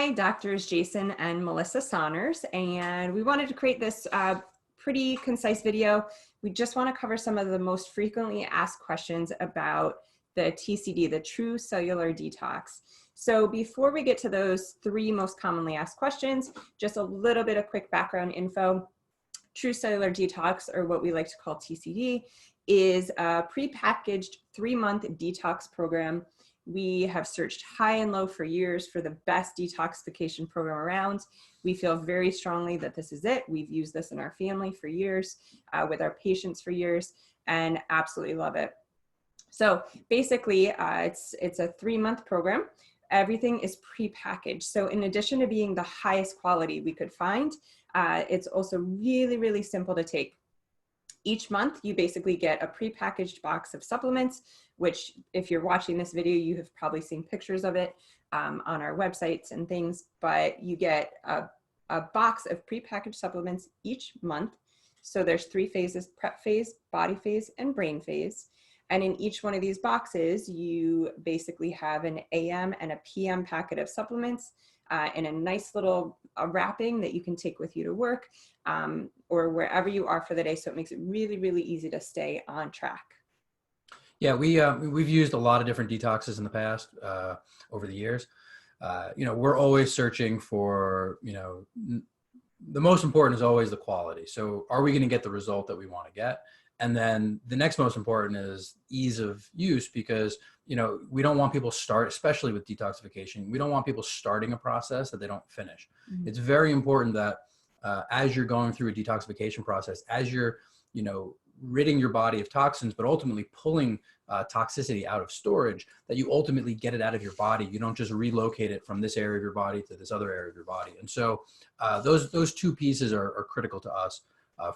Hi, Doctors Jason and Melissa Saunders, and we wanted to create this pretty concise video. We just want to cover some of the most frequently asked questions about the TCD, the True Cellular Detox. So before we get to those three most commonly asked questions, just a little bit of quick background info. True Cellular Detox, or what we like to call TCD, is a prepackaged 3-month detox program. We have searched high and low for years for the best detoxification program around. We feel very strongly that this is it. We've used this in our family for years, with our patients for years, and absolutely love it. So basically, it's a 3-month program. Everything is prepackaged. So in addition to being the highest quality we could find, it's also really, really simple to take. Each month, you basically get a prepackaged box of supplements, which if you're watching this video, you have probably seen pictures of it on our websites and things, but you get a box of prepackaged supplements each month. So there's 3 phases: prep phase, body phase, and brain phase. And in each one of these boxes, you basically have an AM and a PM packet of supplements in a nice little wrapping that you can take with you to work or wherever you are for the day. So it makes it really, really easy to stay on track. Yeah, we've used a lot of different detoxes in the past over the years. We're always searching for, the most important is always the quality. So are we going to get the result that we want to get? And then the next most important is ease of use, because, we don't want people especially with detoxification, we don't want people starting a process that they don't finish. Mm-hmm. It's very important that as you're going through a detoxification process, as you're, ridding your body of toxins, but ultimately pulling toxicity out of storage, that you ultimately get it out of your body. You don't just relocate it from this area of your body to this other area of your body. And so those two pieces are critical to us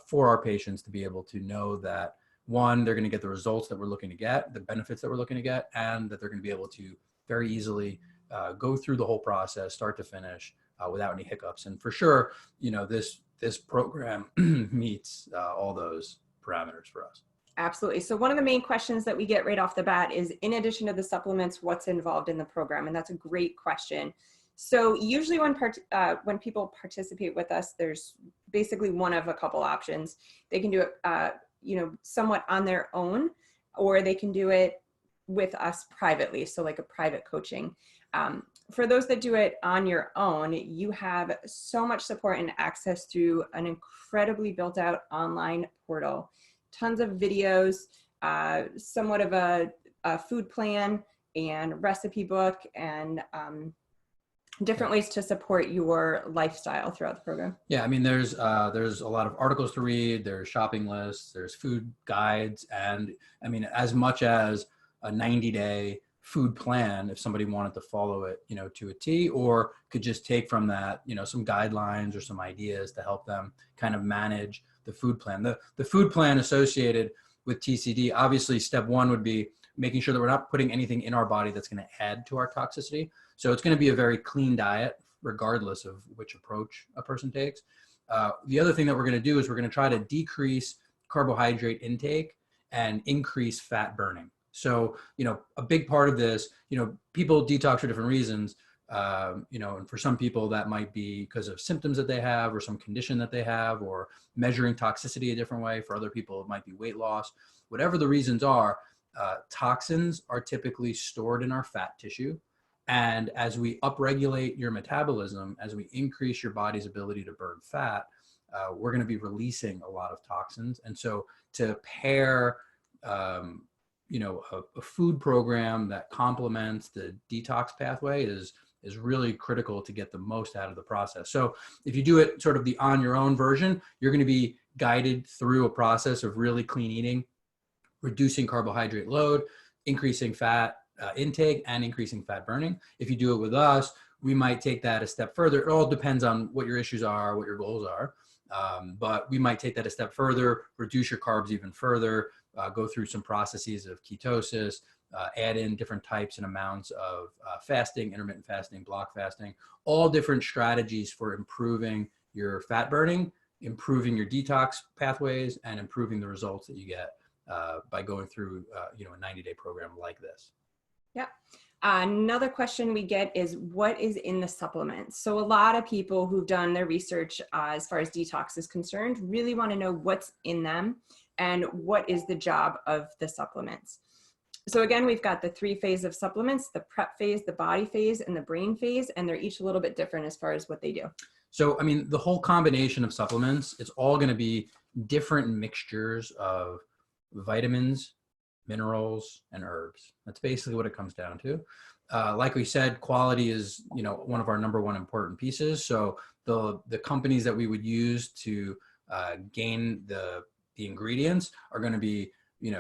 for our patients to be able to know that, one, they're going to get the results that we're looking to get, the benefits that we're looking to get, and that they're going to be able to very easily go through the whole process, start to finish, without any hiccups. And for sure, this program meets all those parameters for us. Absolutely. So one of the main questions that we get right off the bat is, in addition to the supplements, what's involved in the program? And that's a great question. So usually when people participate with us, there's basically one of a couple options. They can do it, somewhat on their own, or they can do it with us privately. So like a private coaching. For those that do it on your own, you have so much support and access through an incredibly built out online portal, tons of videos, somewhat of a food plan and recipe book, and different ways to support your lifestyle throughout the program. Yeah, I mean, there's a lot of articles to read, there's shopping lists, there's food guides, and I mean, as much as a 90-day food plan, if somebody wanted to follow it, to a T, or could just take from that, some guidelines or some ideas to help them kind of manage the food plan. The food plan associated with TCD, obviously step 1 would be making sure that we're not putting anything in our body that's going to add to our toxicity. So it's going to be a very clean diet, regardless of which approach a person takes. The other thing that we're going to do is we're going to try to decrease carbohydrate intake and increase fat burning. So, a big part of this, people detox for different reasons, and for some people that might be because of symptoms that they have or some condition that they have, or measuring toxicity a different way. For other people, it might be weight loss. Whatever the reasons are, toxins are typically stored in our fat tissue. And as we upregulate your metabolism, as we increase your body's ability to burn fat, we're going to be releasing a lot of toxins. And so to pair, a food program that complements the detox pathway is really critical to get the most out of the process. So if you do it sort of the on your own version, you're going to be guided through a process of really clean eating, reducing carbohydrate load, increasing fat intake, and increasing fat burning. If you do it with us, we might take that a step further. It all depends on what your issues are, what your goals are. But we might take that a step further, reduce your carbs even further, go through some processes of ketosis, add in different types and amounts of fasting, intermittent fasting, block fasting, all different strategies for improving your fat burning, improving your detox pathways, and improving the results that you get by going through a 90-day program like this. Yeah. Another question we get is what is in the supplements? So a lot of people who've done their research as far as detox is concerned really want to know what's in them and what is the job of the supplements. So again, we've got the 3 phases of supplements, the prep phase, the body phase, and the brain phase, and they're each a little bit different as far as what they do. So, I mean, the whole combination of supplements, it's all going to be different mixtures of vitamins, minerals, and herbs. That's basically what it comes down to. Like we said, quality is, one of our number one important pieces. So the companies that we would use to gain the ingredients are going to be,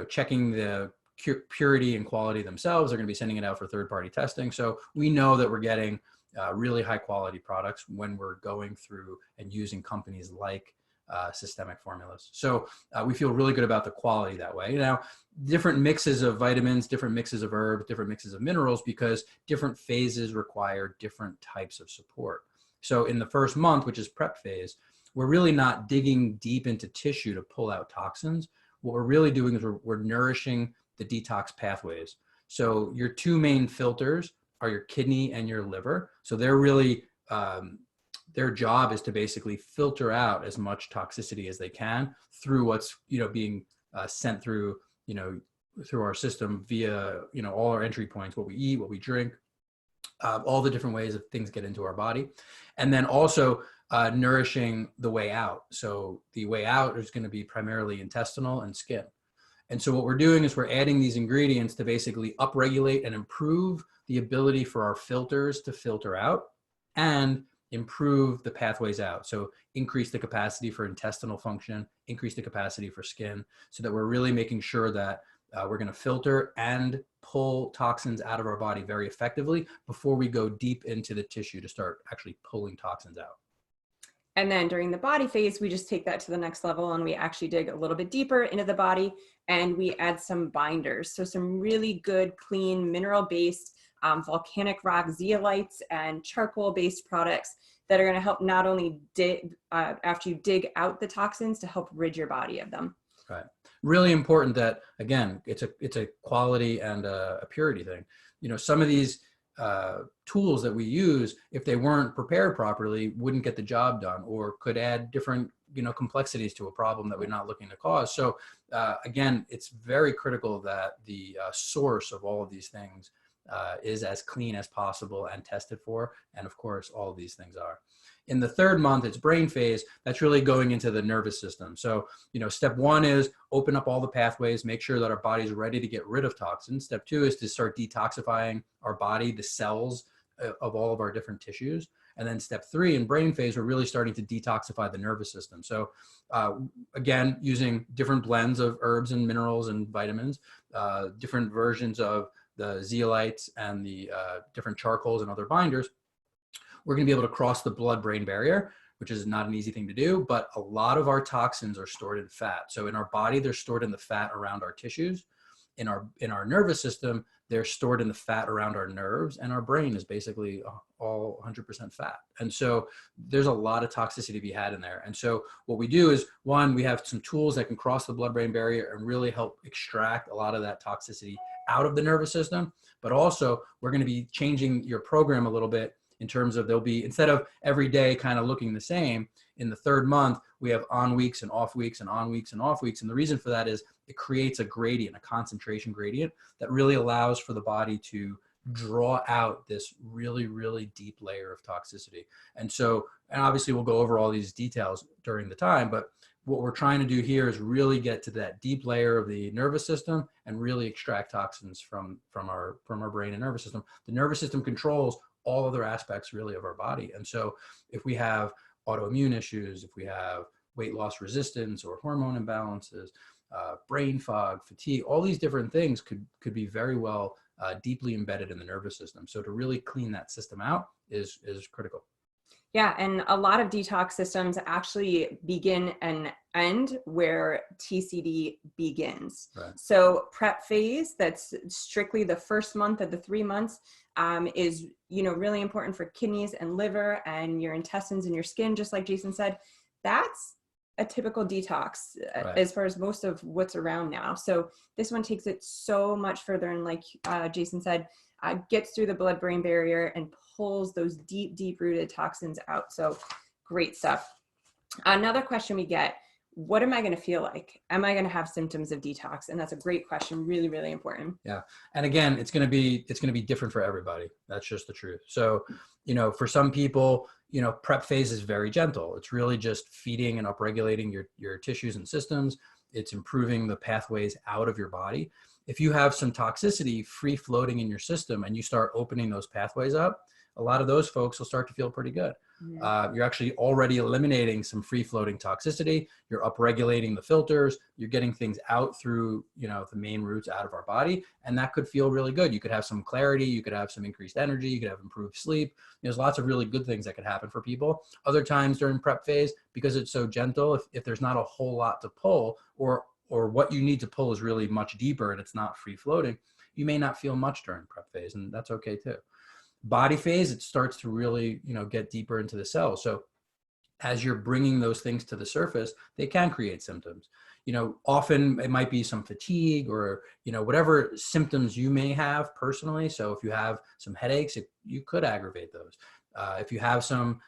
checking the purity and quality themselves. They're going to be sending it out for third-party testing. So we know that we're getting really high quality products when we're going through and using companies like systemic formulas. So we feel really good about the quality that way. Now, different mixes of vitamins, different mixes of herbs, different mixes of minerals, because different phases require different types of support. So in the first month, which is prep phase, we're really not digging deep into tissue to pull out toxins. What we're really doing is we're nourishing the detox pathways. So your 2 main filters are your kidney and your liver. So they're really, their job is to basically filter out as much toxicity as they can through what's, being sent through, through our system via, all our entry points, what we eat, what we drink, all the different ways that things get into our body. And then also nourishing the way out. So the way out is going to be primarily intestinal and skin. And so what we're doing is we're adding these ingredients to basically upregulate and improve the ability for our filters to filter out and improve the pathways out. So increase the capacity for intestinal function, increase the capacity for skin, so that we're really making sure that we're going to filter and pull toxins out of our body very effectively before we go deep into the tissue to start actually pulling toxins out. And then during the body phase, we just take that to the next level and we actually dig a little bit deeper into the body and we add some binders. So some really good, clean, mineral-based volcanic rock zeolites and charcoal-based products that are going to help not only after you dig out the toxins to help rid your body of them. Right. Really important that, again, it's a quality and a purity thing. Some of these tools that we use, if they weren't prepared properly, wouldn't get the job done or could add different, complexities to a problem that we're not looking to cause. So again, it's very critical that the source of all of these things is as clean as possible and tested for. And of course, all of these things are. In the 3rd month, it's brain phase. That's really going into the nervous system. So, step 1 is open up all the pathways, make sure that our body's ready to get rid of toxins. Step 2 is to start detoxifying our body, the cells of all of our different tissues. And then step 3 in brain phase, we're really starting to detoxify the nervous system. So again, using different blends of herbs and minerals and vitamins, different versions of the zeolites and the different charcoals and other binders, we're going to be able to cross the blood-brain barrier, which is not an easy thing to do, but a lot of our toxins are stored in fat. So in our body, they're stored in the fat around our tissues. In our nervous system, they're stored in the fat around our nerves, and our brain is basically all 100% fat. And so there's a lot of toxicity to be had in there. And so what we do is, 1, we have some tools that can cross the blood-brain barrier and really help extract a lot of that toxicity out of the nervous system. But also, we're going to be changing your program a little bit in terms of there'll be, instead of every day kind of looking the same, in the 3rd month, we have on weeks and off weeks and on weeks and off weeks. And the reason for that is it creates a gradient, a concentration gradient that really allows for the body to draw out this really, really deep layer of toxicity. And so, and obviously we'll go over all these details during the time, but what we're trying to do here is really get to that deep layer of the nervous system and really extract toxins from our brain and nervous system. The nervous system controls all other aspects really of our body. And so if we have autoimmune issues, if we have weight loss resistance or hormone imbalances, brain fog, fatigue, all these different things could be very well deeply embedded in the nervous system. So to really clean that system out is critical. Yeah, and a lot of detox systems actually begin and end where TCD begins. Right. So prep phase, that's strictly the first month of the 3 months, is really important for kidneys and liver and your intestines and your skin, just like Jason said. That's a typical detox as far as most of what's around now. So this one takes it so much further, and like Jason said, gets through the blood-brain barrier and pulls those deep, deep-rooted toxins out. So great stuff. Another question we get, what am I going to feel like? Am I going to have symptoms of detox? And that's a great question. Really, really important. Yeah. And again, it's going to be different for everybody. That's just the truth. So, you know, for some people, you know, prep phase is very gentle. It's really just feeding and upregulating your tissues and systems. It's improving the pathways out of your body. If you have some toxicity free floating in your system and you start opening those pathways up, a lot of those folks will start to feel pretty good. You're actually already eliminating some free floating toxicity. You're upregulating the filters. You're getting things out through, you know, the main routes out of our body. And that could feel really good. You could have some clarity. You could have some increased energy. You could have improved sleep. There's lots of really good things that could happen for people. Other times during prep phase, because it's so gentle, if there's not a whole lot to pull, or what you need to pull is really much deeper and it's not free floating, you may not feel much during prep phase, and that's okay too. Body phase, it starts to really, you know, get deeper into the cells. So as you're bringing those things to the surface, they can create symptoms. You know, often it might be some fatigue or, you know, whatever symptoms you may have personally. So if you have some headaches, you could aggravate those. If you have some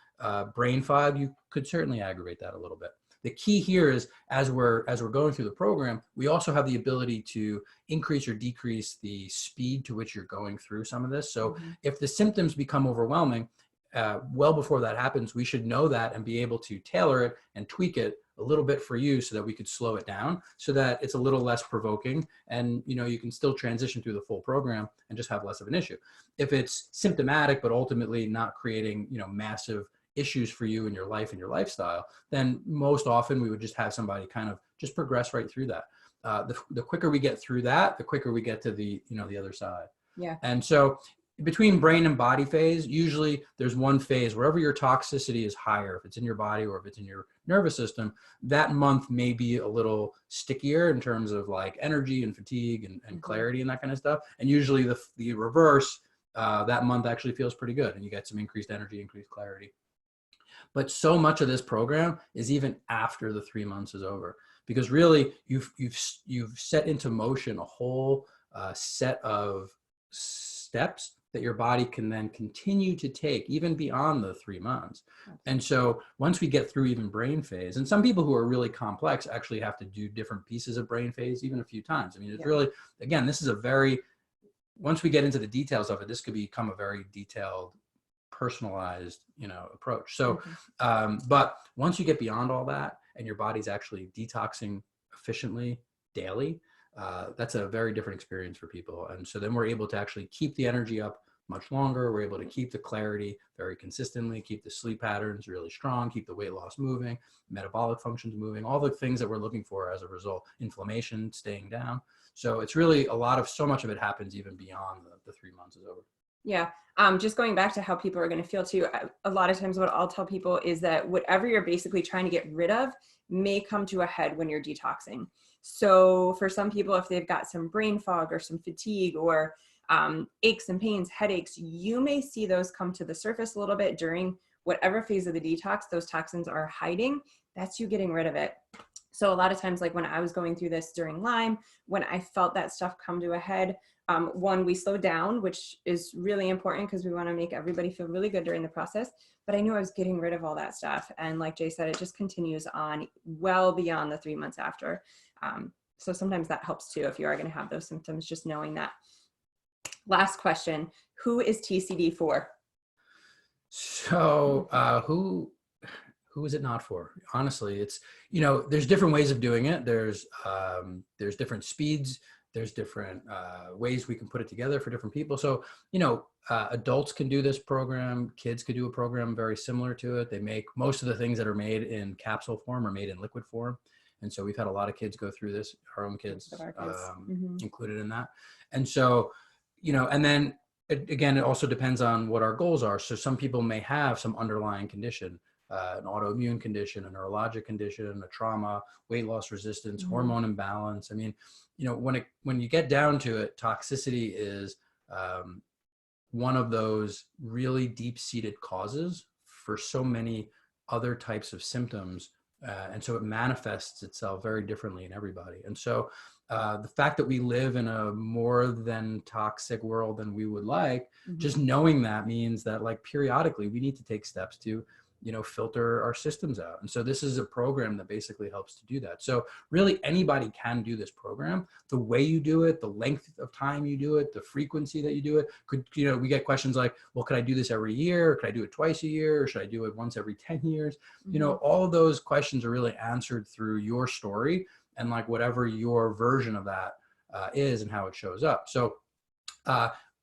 brain fog, you could certainly aggravate that a little bit. The key here is as we're going through the program, we also have the ability to increase or decrease the speed to which you're going through some of this. So if the symptoms become overwhelming, well before that happens, we should know that and be able to tailor it and tweak it a little bit for you so that we could slow it down so that it's a little less provoking and, you know, you can still transition through the full program and just have less of an issue. If it's symptomatic, but ultimately not creating, you know, massive issues for you in your life and your lifestyle, then most often we would just have somebody kind of just progress right through that. The quicker we get through that, the quicker we get to the, you know, the other side. Yeah. And so between brain and body phase, usually there's one phase wherever your toxicity is higher, if it's in your body or if it's in your nervous system, that month may be a little stickier in terms of like energy and fatigue and clarity and that kind of stuff. And usually the reverse, that month actually feels pretty good and you get some increased energy, increased clarity. But so much of this program is even after the 3 months is over, because really you've set into motion a whole set of steps that your body can then continue to take even beyond the 3 months. And so once we get through even brain phase, and some people who are really complex actually have to do different pieces of brain phase even a few times. I mean, it's really, again, this is a very, once we get into the details of it, this could become a very detailed, personalized, you know, approach. So, but once you get beyond all that and your body's actually detoxing efficiently daily, that's a very different experience for people. And so then we're able to actually keep the energy up much longer. We're able to keep the clarity very consistently, keep the sleep patterns really strong, keep the weight loss moving, metabolic functions moving, all the things that we're looking for as a result, inflammation staying down. So it's really so much of it happens even beyond the 3 months is over. Yeah. Just going back to how people are going to feel too, a lot of times what I'll tell people is that whatever you're basically trying to get rid of may come to a head when you're detoxing. So for some people, if they've got some brain fog or some fatigue or aches and pains, headaches, you may see those come to the surface a little bit during whatever phase of the detox those toxins are hiding. That's you getting rid of it. So a lot of times, like when I was going through this during Lyme, when I felt that stuff come to a head, one, we slowed down, which is really important because we want to make everybody feel really good during the process. But I knew I was getting rid of all that stuff. And like Jay said, it just continues on well beyond the 3 months after. So sometimes that helps too if you are going to have those symptoms, just knowing that. Last question, who is TCD for? So who is it not for? Honestly, it's, you know, there's different ways of doing it. There's different speeds. There's different ways we can put it together for different people. So, you know, adults can do this program. Kids could do a program very similar to it. They make most of the things that are made in capsule form are made in liquid form. And so we've had a lot of kids go through this, our own kids, included in that. And so, you know, and then again, it also depends on what our goals are. So some people may have some underlying condition, an autoimmune condition, a neurologic condition, a trauma, weight loss resistance, hormone imbalance. I mean, you know, when you get down to it, toxicity is one of those really deep-seated causes for so many other types of symptoms. And so it manifests itself very differently in everybody. And so the fact that we live in a more than toxic world than we would like, Mhm. just knowing that means that like periodically we need to take steps to, filter our systems out. And so this is a program that basically helps to do that. So really anybody can do this program. The way you do it, the length of time you do it, the frequency that you do it, we get questions like, well, could I do this every year? Could I do it twice a year? Or should I do it once every 10 years? All of those questions are really answered through your story and like whatever your version of that is and how it shows up. So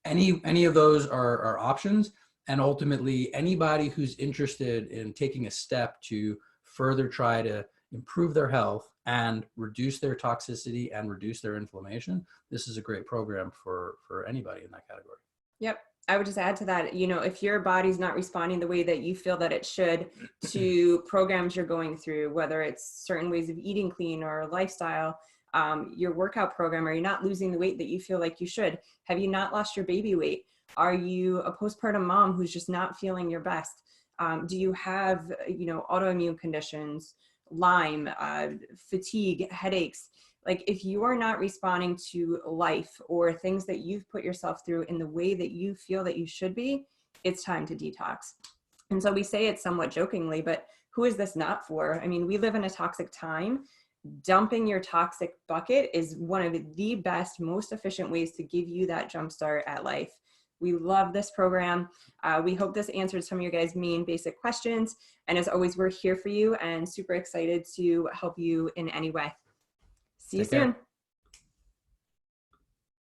any of those are options. And ultimately, anybody who's interested in taking a step to further try to improve their health and reduce their toxicity and reduce their inflammation, this is a great program for anybody in that category. Yep. I would just add to that, if your body's not responding the way that you feel that it should to programs you're going through, whether it's certain ways of eating clean or lifestyle, your workout program, are you not losing the weight that you feel like you should? Have you not lost your baby weight? Are you a postpartum mom who's just not feeling your best? Do you have, autoimmune conditions, Lyme, fatigue, headaches? Like if you are not responding to life or things that you've put yourself through in the way that you feel that you should be, it's time to detox. And so we say it somewhat jokingly, but who is this not for? I mean, we live in a toxic time. Dumping your toxic bucket is one of the best, most efficient ways to give you that jump start at life. We love this program. We hope this answered some of your guys' main basic questions. And as always, we're here for you and super excited to help you in any way. See you soon.